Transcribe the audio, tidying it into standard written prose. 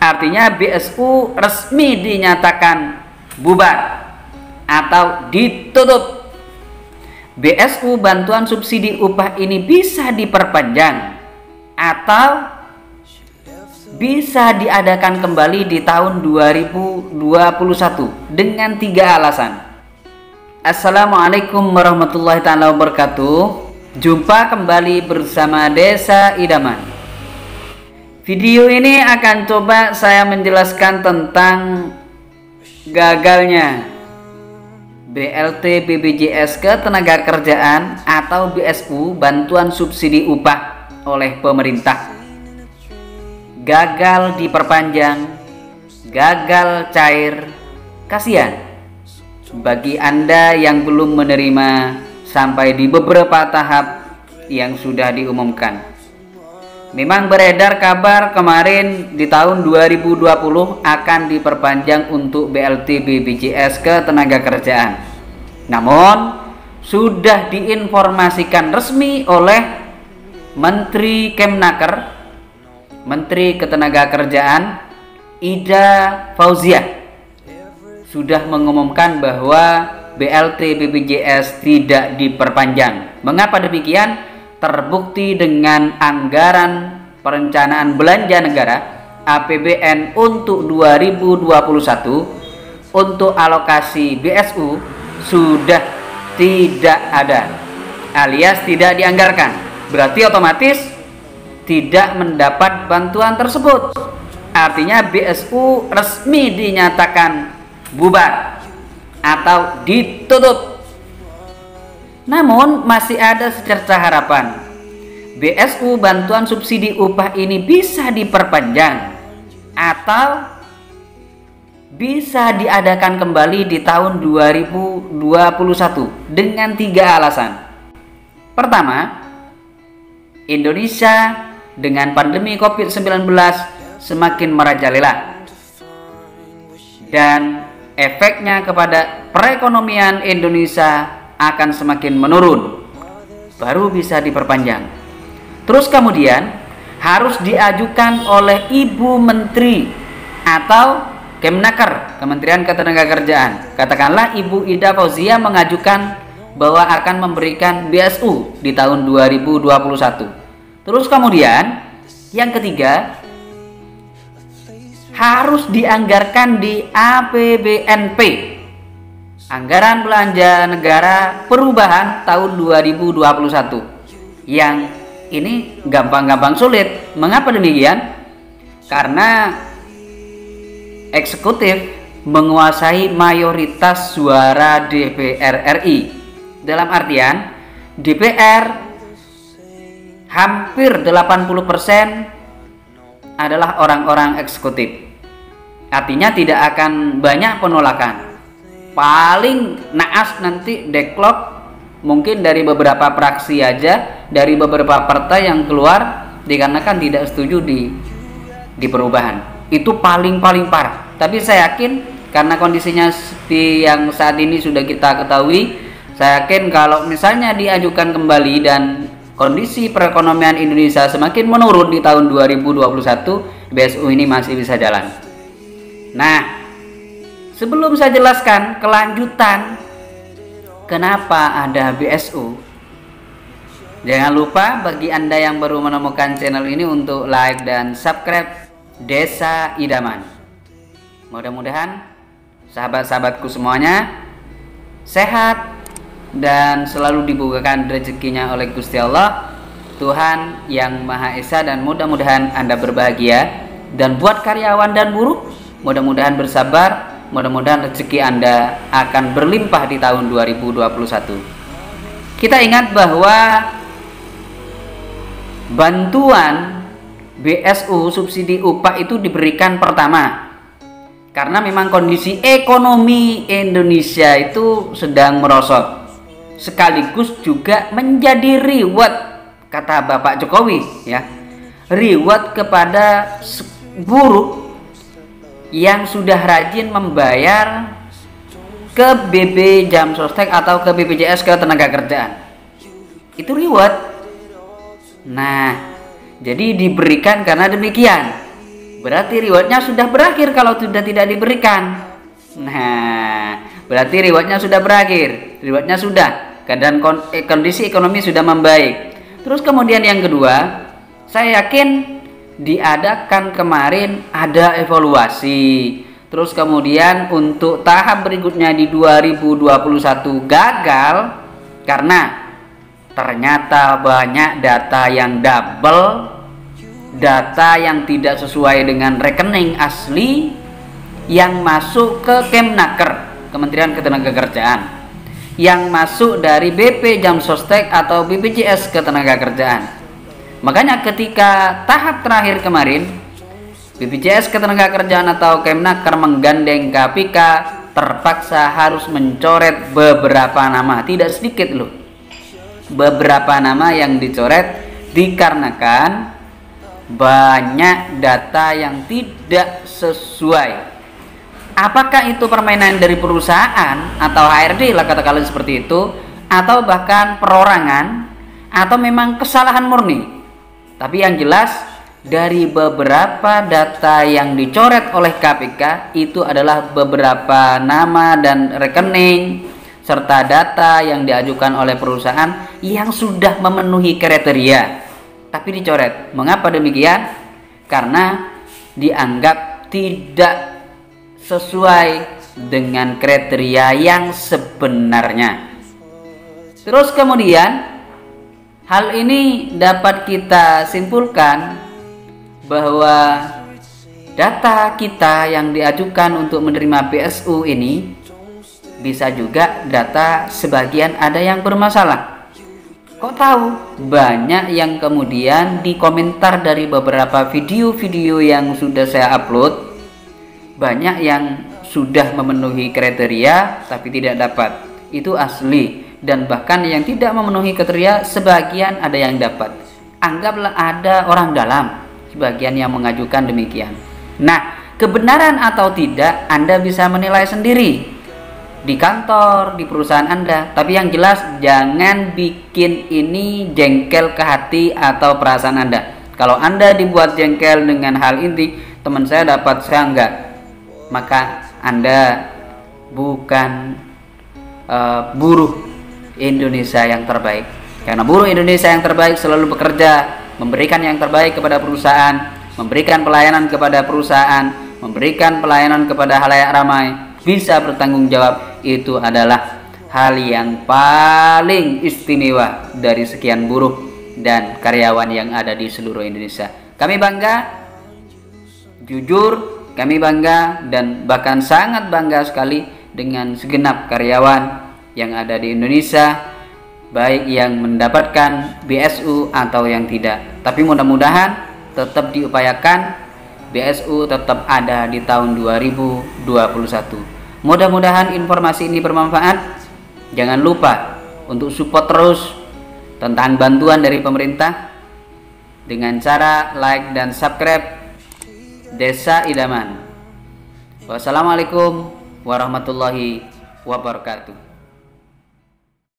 Artinya BSU resmi dinyatakan bubar atau ditutup. BSU bantuan subsidi upah ini bisa diperpanjang atau bisa diadakan kembali di tahun 2021 dengan 3 alasan. Assalamualaikum warahmatullahi wabarakatuh. Jumpa kembali bersama Desa Idaman. Video ini akan coba saya menjelaskan tentang gagalnya BLT BPJS Ketenagakerjaan atau BSU bantuan subsidi upah oleh pemerintah. Gagal diperpanjang, gagal cair. Kasihan bagi Anda yang belum menerima sampai di beberapa tahap yang sudah diumumkan. Memang beredar kabar kemarin di tahun 2020 akan diperpanjang untuk BLT BPJS Ketenagakerjaan. Namun sudah diinformasikan resmi oleh Menteri Kemnaker, Menteri Ketenagakerjaan Ida Fauziah, sudah mengumumkan bahwa BLT BPJS tidak diperpanjang. Mengapa demikian? Terbukti dengan anggaran perencanaan belanja negara APBN untuk 2021 untuk alokasi BSU sudah tidak ada, alias tidak dianggarkan. Berarti otomatis tidak mendapat bantuan tersebut. Artinya BSU resmi dinyatakan bubar atau ditutup. Namun masih ada secerca harapan. BSU bantuan subsidi upah ini bisa diperpanjang atau bisa diadakan kembali di tahun 2021 dengan 3 alasan. Pertama, Indonesia dengan pandemi COVID-19 semakin merajalela dan efeknya kepada perekonomian Indonesia akan semakin menurun, baru bisa diperpanjang. Terus kemudian harus diajukan oleh Ibu Menteri atau Kemnaker, Kementerian Ketenagakerjaan. Katakanlah Ibu Ida Fauziah mengajukan bahwa akan memberikan BSU di tahun 2021. Terus kemudian yang ketiga, harus dianggarkan di APBNP, Anggaran Belanja Negara Perubahan tahun 2021. Yang ini gampang-gampang sulit. Mengapa demikian? Karena eksekutif menguasai mayoritas suara DPR RI. Dalam artian DPR hampir 80% adalah orang-orang eksekutif. Artinya tidak akan banyak penolakan. Paling naas nanti deadlock mungkin dari beberapa fraksi aja, dari beberapa partai yang keluar dikarenakan tidak setuju di perubahan. Itu paling parah. Tapi saya yakin karena kondisinya seperti yang saat ini sudah kita ketahui, saya yakin kalau misalnya diajukan kembali dan kondisi perekonomian Indonesia semakin menurun di tahun 2021, BSU ini masih bisa jalan. Nah, sebelum saya jelaskan kelanjutan kenapa ada BSU, jangan lupa bagi Anda yang baru menemukan channel ini untuk like dan subscribe Desa Idaman. Mudah-mudahan sahabat-sahabatku semuanya sehat dan selalu dibukakan rezekinya oleh Gusti Allah, Tuhan yang Maha Esa, dan mudah-mudahan Anda berbahagia. Dan buat karyawan dan buruh, mudah-mudahan bersabar, mudah-mudahan rezeki Anda akan berlimpah di tahun 2021. Kita ingat bahwa bantuan BSU subsidi upah itu diberikan pertama karena memang kondisi ekonomi Indonesia itu sedang merosot, sekaligus juga menjadi reward, kata Bapak Jokowi ya, reward kepada buruh yang sudah rajin membayar ke BB Jam Sostek atau ke BPJS Ketenagakerjaan. Itu reward. Nah, jadi diberikan karena demikian. berarti rewardnya sudah berakhir kalau sudah tidak diberikan. Nah, berarti rewardnya sudah berakhir, rewardnya sudah, keadaan kondisi ekonomi sudah membaik. Terus kemudian yang kedua, saya yakin diadakan kemarin ada evaluasi. Terus kemudian untuk tahap berikutnya di 2021 gagal karena ternyata banyak data yang double, data yang tidak sesuai dengan rekening asli yang masuk ke Kemnaker, Kementerian Ketenagakerjaan, yang masuk dari BP Jamsostek atau BPJS Ketenagakerjaan. Makanya ketika tahap terakhir kemarin, BPJS Ketenagakerjaan atau Kemnaker menggandeng KPK terpaksa harus mencoret beberapa nama, tidak sedikit loh. Beberapa nama yang dicoret dikarenakan banyak data yang tidak sesuai. Apakah itu permainan dari perusahaan atau HRD lah kata kalian seperti itu, atau bahkan perorangan, atau memang kesalahan murni? Tapi yang jelas dari beberapa data yang dicoret oleh KPK itu adalah beberapa nama dan rekening serta data yang diajukan oleh perusahaan yang sudah memenuhi kriteria tapi dicoret. Mengapa demikian? Karena dianggap tidak sesuai dengan kriteria yang sebenarnya. Terus kemudian hal ini dapat kita simpulkan bahwa data kita yang diajukan untuk menerima PSU ini bisa juga data sebagian ada yang bermasalah. Kok tahu? Banyak yang kemudian di komentar dari beberapa video-video yang sudah saya upload, banyak yang sudah memenuhi kriteria tapi tidak dapat. Itu asli. Dan bahkan yang tidak memenuhi kriteria sebagian ada yang dapat. Anggaplah ada orang dalam, sebagian yang mengajukan demikian. Nah, kebenaran atau tidak Anda bisa menilai sendiri di kantor, di perusahaan Anda. Tapi yang jelas jangan bikin ini jengkel ke hati atau perasaan Anda. Kalau Anda dibuat jengkel dengan hal ini, teman saya dapat, saya enggak, maka Anda bukan buruh Indonesia yang terbaik. Karena buruh Indonesia yang terbaik selalu bekerja memberikan yang terbaik kepada perusahaan, memberikan pelayanan kepada perusahaan, memberikan pelayanan kepada halayak ramai, bisa bertanggung jawab. Itu adalah hal yang paling istimewa dari sekian buruh dan karyawan yang ada di seluruh Indonesia. Kami bangga, jujur kami bangga, dan bahkan sangat bangga sekali dengan segenap karyawan yang ada di Indonesia, baik yang mendapatkan BSU atau yang tidak. Tapi mudah-mudahan tetap diupayakan BSU tetap ada di tahun 2021. Mudah-mudahan informasi ini bermanfaat. Jangan lupa untuk support terus tentang bantuan dari pemerintah dengan cara like dan subscribe Desa Idaman. Wassalamualaikum warahmatullahi wabarakatuh.